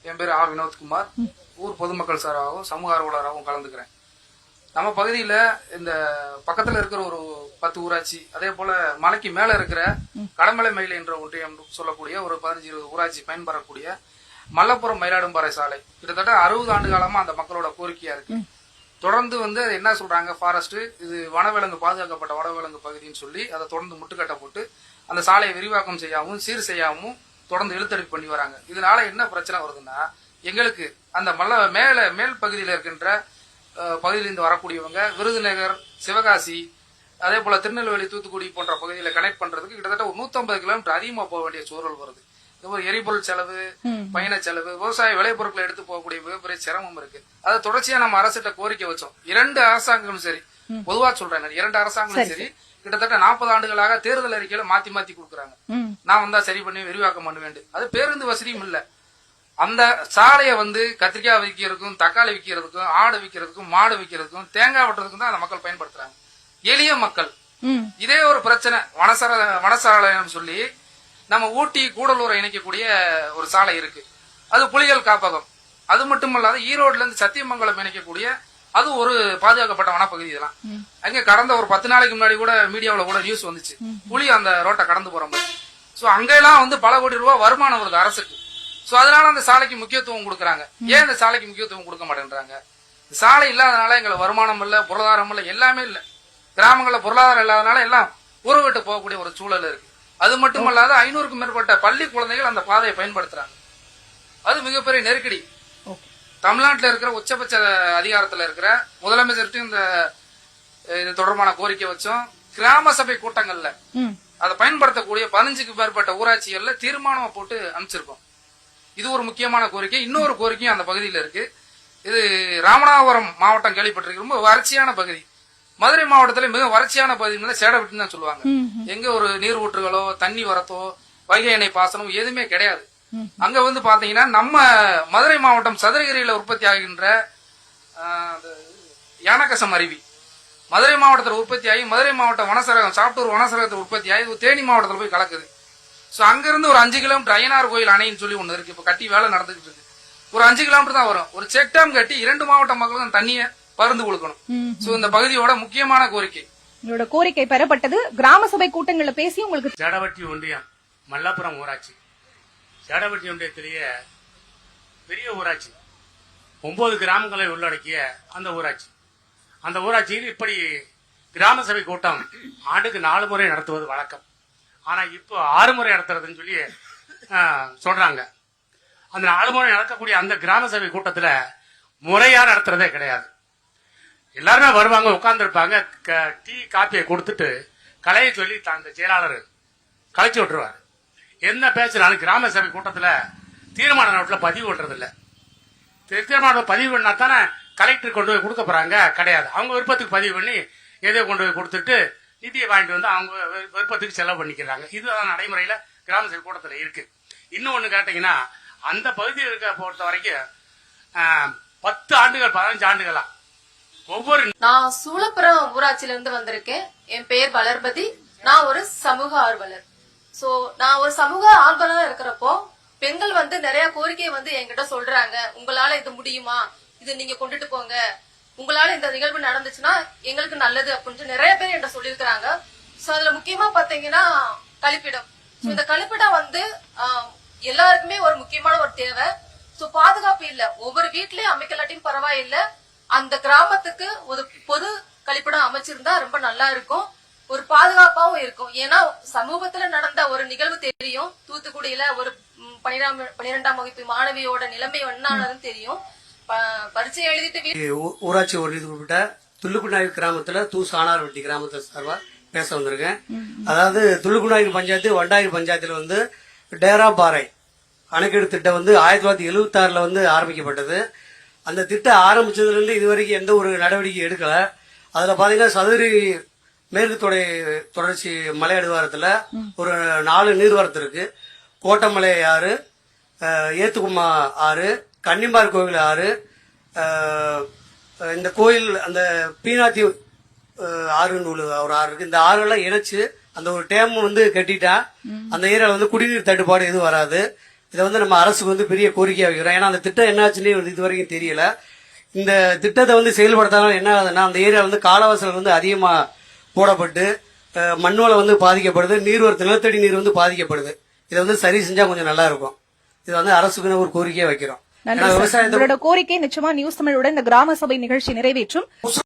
என் பேர் ஆர் வினோத்குமார். ஊர் பொதுமக்கள் சாராகவும் சமூக ஆர்வலராகவும் கலந்துக்கிறேன். நம்ம பகுதியில இந்த பக்கத்துல இருக்கிற ஒரு 10 ஊராட்சி, அதே போல மலைக்கு மேல இருக்கிற கடமலை மயில் என்ற ஒன்றியம் சொல்லக்கூடிய ஒரு 15-20 ஊராட்சி பயன்பெறக்கூடிய மல்லபுரம் மயிலாடும்பாறை சாலை கிட்டத்தட்ட 60 ஆண்டு காலமா அந்த மக்களோட கோரிக்கையா இருக்கு. தொடர்ந்து அது என்ன சொல்றாங்க, ஃபாரஸ்ட் இது வனவிலங்கு பாதுகாக்கப்பட்ட வனவிலங்கு பகுதின்னு சொல்லி அதை தொடர்ந்து முட்டுக்கட்டை போட்டு அந்த சாலையை விரிவாக்கம் செய்யாமல் சீர் செய்யாமல் தொடர்ந்து இழுத்தடிப்பு பண்ணி வராங்க. இதனால என்ன பிரச்சனை வருதுன்னா, எங்களுக்கு அந்த மேல் பகுதியில் இருக்கின்ற பகுதியிலிருந்து வரக்கூடியவங்க விருதுநகர், சிவகாசி, அதே போல திருநெல்வேலி, தூத்துக்குடி போன்ற பகுதியில கனெக்ட் பண்றதுக்கு கிட்டத்தட்ட ஒரு 150 கிலோமீட்டர் அதிகமா போக வேண்டிய சூழல் வருது. ஒரு எரிபொருள் செலவு, பயண செலவு, விவசாய விளைபொருட்களை எடுத்து போகக்கூடிய மிகப்பெரிய சிரமம் இருக்கு. அதை தொடர்ச்சியா நம்ம அரசிட்ட கோரிக்கை வச்சோம். 2 அரசாங்கங்களும் சரி, பொதுவா சொல்றேன், 2 அரசாங்கங்களும் சரி கிட்டத்தட்ட 40 ஆண்டுகளாக தேர்தல் அறிக்கையில மாத்தி மாத்தி கொடுக்குறாங்க. நான் வந்தா சரி பண்ணி விரிவாக்கம் பண்ணுவேன். அது பேருந்து வசதியும் இல்ல. அந்த சாலையை கத்திரிக்காய் விற்கிறதுக்கும், தக்காளி விற்கிறதுக்கும், ஆடு விற்கிறதுக்கும், மாடு விற்கிறதுக்கும், தேங்காய் வெட்டுறதுக்கும் தான் அந்த மக்கள் பயன்படுத்துறாங்க. எளிய மக்கள். இதே ஒரு பிரச்சனை வனசாலைன்னு சொல்லி நம்ம ஊட்டி கூடலூரை இணைக்கக்கூடிய ஒரு சாலை இருக்கு. அது புலிகள் காப்பகம். அது மட்டுமல்லாத ஈரோடுல இருந்து சத்தியமங்கலம் இணைக்கக்கூடிய அது ஒரு பாதுகாக்கப்பட்ட வனப்பகுதி. இதெல்லாம் அங்க கடந்த ஒரு 10 நாளைக்கு முன்னாடி கூட மீடியாவில் கூட நியூஸ் வந்துச்சு, புலி அந்த ரோட்டை கடந்து போற மாதிரி. சோ அங்கெல்லாம் பல கோடி ரூபாய் வருமானம் வருது அரசுக்கு. சோ அதனால அந்த சாலைக்கு முக்கியத்துவம் கொடுக்கறாங்க. ஏன் இந்த சாலைக்கு முக்கியத்துவம் கொடுக்க மாட்டேன்றாங்க? சாலை இல்லாதனால எங்களை வருமானம் இல்ல, பொருளாதாரம் இல்ல, எல்லாமே இல்ல. கிராமங்கள்ல பொருளாதாரம் இல்லாதனால எல்லாம் ஊரை விட்டு போகக்கூடிய ஒரு சூழல் இருக்கு. அது மட்டுமல்லாத 500க்கும் மேற்பட்ட பள்ளி குழந்தைகள் அந்த பாதையை பயன்படுத்துறாங்க. அது மிகப்பெரிய நெருக்கடி. தமிழ்நாட்டில் இருக்கிற உச்சபட்ச அதிகாரத்தில் இருக்கிற முதலமைச்சர்கிட்ட இது தொடர்பான கோரிக்கை வச்சோம். கிராம சபை கூட்டங்கள்ல அதை பயன்படுத்தக்கூடிய 15க்கும் மேற்பட்ட ஊராட்சிகள்ல தீர்மானமா போட்டு அனுப்பிச்சிருக்கோம். இது ஒரு முக்கியமான கோரிக்கை. இன்னொரு கோரிக்கையும் அந்த பகுதியில் இருக்கு. இது ராமநாதபுரம் மாவட்டம் கேள்விப்பட்டிருக்கு, ரொம்ப வறட்சியான பகுதி. மதுரை மாவட்டத்துல மிக வறட்சியான பகுதிகளில் சேடவிட்டுன்னு தான் சொல்லுவாங்க. எங்க ஒரு நீர் ஊற்றுகளோ, தண்ணி வரத்தோ, வைகை அணை பாசனம் எதுவுமே கிடையாது. அங்க பாத்தீங்கன்னா நம்ம மதுரை மாவட்டம் சதுரகிரியில உற்பத்தி ஆகின்ற யானக்கசம் அருவி மதுரை மாவட்டத்தில் உற்பத்தி ஆகி மதுரை மாவட்டம் வனசரகம், சாப்டூர் வனசரகத்தில் உற்பத்தி ஆகி தேனி மாவட்டத்தில் போய் கலக்குது. சோ அங்கிருந்து ஒரு 5 கிலோமீட்டர் ஐயனார் கோயில் அணைன்னு சொல்லி ஒண்ணு இருக்கு. இப்ப கட்டி வேலை நடந்துகிட்டு இருக்கு. ஒரு 5 கிலோமீட்டர் தான் வரும். ஒரு செக் டேம் கட்டி 2 மாவட்ட மக்களும் தண்ணியை பருந்து கொடுக்கணும். சோ இந்த பகுதியோட முக்கியமான கோரிக்கை. உங்களோட கோரிக்கை பெறப்பட்டது. கிராம சபை கூட்டங்கள்ல பேசி உங்களுக்கு சேடவட்டி ஒன்றியம் மல்லபுரம் ஊராட்சி, சேடவட்டி ஒன்றியத்திலேயே பெரிய ஊராட்சி, 9 கிராமங்களை உள்ளடக்கிய அந்த ஊராட்சி. அந்த ஊராட்சியில் இப்படி கிராம சபை கூட்டம் ஆண்டுக்கு 4 முறை நடத்துவது வழக்கம். ஆனா இப்போ 6 முறை நடத்துறதுன்னு சொல்லி சொல்றாங்க. அந்த 4 முறை நடக்கக்கூடிய அந்த கிராம சபை கூட்டத்துல முறையா நடத்துறதே கிடையாது. எல்லாருமே வருவாங்க, உட்கார்ந்து இருப்பாங்க, டீ காப்பியை கொடுத்துட்டு கலையை சொல்லி அந்த செயலாளர் கலைச்சு விட்டுருவாரு. என்ன பேசுறாலும் கிராம சபை கூட்டத்துல தீர்மான நோட்டில் பதிவு பண்றது இல்ல. தீர்மான பதிவு பண்ணா தானே கலெக்டர் கொண்டு போய் கொடுக்க போறாங்க, கிடையாது. அவங்க விருப்பத்துக்கு பதிவு பண்ணி எதையோ கொண்டு போய் கொடுத்துட்டு நிதியை வாங்கிட்டு வந்து அவங்க விருப்பத்துக்கு செலவு பண்ணிக்கிறாங்க. இதுதான் நடைமுறையில கிராம சபை கூட்டத்துல இருக்கு. இன்னொன்னு கேட்டீங்கன்னா, அந்த பகுதியில் இருக்க பொறுத்த வரைக்கும் 10 ஆண்டுகள் 15 ஆண்டுகளா நான் சூளப்புரம் ஊராட்சியில இருந்து வந்திருக்கேன். என் பெயர் வளர்பதி. நான் ஒரு சமூக ஆர்வலர். சோ நான் ஒரு சமூக ஆர்வலரா இருக்கிறப்போ பெண்கள் நிறைய கோரிக்கை என்கிட்ட சொல்றாங்க. உங்களால இது முடியுமா, இது நீங்க கொண்டுட்டு போங்க, உங்களால இந்த நிகழ்வு நடந்துச்சுன்னா எங்களுக்கு நல்லது அப்படின்னு நிறைய பேர் என்கிட்ட சொல்லியிருக்கிறாங்க. சோ அதுல முக்கியமா பாத்தீங்கன்னா கழிப்பிடம். இந்த கழிப்பிடம் எல்லாருக்குமே ஒரு முக்கியமான ஒரு தேவை. சோ பாதுகாப்பு இல்ல, ஒவ்வொரு வீட்லயும் அமைக்கலாட்டியும் பரவாயில்ல, அந்த கிராமத்துக்கு ஒரு பொது கழிப்பிடம் அமைச்சிருந்தா ரொம்ப நல்லா இருக்கும், ஒரு பாதுகாப்பாவும் இருக்கும். ஏன்னா சமூகத்துல நடந்த ஒரு நிகழ்வு தெரியும். தூத்துக்குடியில ஒரு 12ஆம் வகுப்பு மாணவியோட நிலைமை என்னன்னு தெரியும். பரீட்சை எழுதிட்டு ஊராட்சி ஒன்றியத்துக்குட்பட்ட துள்ளுக்குநாயக் கிராமத்துல சானார்வட்டி கிராமத்தை சார்பா பேச வந்திருக்கேன். அதாவது துள்ளுக்குநாயக் பஞ்சாயத்து, வண்டாயூர் பஞ்சாயத்துல டேராபாறை அணைக்கட்டு திட்டம் 1976ல ஆரம்பிக்கப்பட்டது. அந்த திட்டம் ஆரம்பிச்சதுல இருந்து இதுவரைக்கும் எந்த ஒரு நடவடிக்கை எடுக்கல. அதுல பாத்தீங்கன்னா சதுரகிரி மேற்கு தொடர்ச்சி மலை அடிவாரத்துல ஒரு 4 நீர்வரத்து இருக்கு. கோட்டமலை ஆறு, ஏத்துக்குமா ஆறு, கன்னிமார் கோவில் ஆறு, இந்த கோயில் அந்த பீனாத்தி ஆறுன்னு ஒரு ஆறு இருக்கு. இந்த ஆறுலாம் இணைச்சு அந்த ஒரு டேம் கட்டிட்டா அந்த ஏரியால குடிநீர் தட்டுப்பாடு எதுவும் வராது. இதை வந்து நம்ம அரசுக்கு வந்து பெரிய கோரிக்கையா வைக்கிறோம். ஏன்னா அந்த திட்டம் என்னாச்சுன்னே வந்து இது வரைக்கும் தெரியல. இந்த திட்டத்தை வந்து செயல்படுத்தாலும் என்ன ஆகுதுன்னா அந்த ஏரியாவில் வந்து காலவாசல் வந்து அதிகமா போடப்பட்டு மண்வளம் வந்து பாதிக்கப்படுது, நீர்வரத்து நிலத்தடி நீர் வந்து பாதிக்கப்படுது. இதை வந்து சரி செஞ்சா கொஞ்சம் நல்லா இருக்கும். இதை வந்து அரசுக்குன்னு ஒரு கோரிக்கையா வைக்கிறோம். நன்றி சார். உங்களோட கோரிக்கை நிச்சயமா நியூஸ் தமிழோட இந்த கிராம சபை நிகழ்ச்சி நிறைவேற்றும்.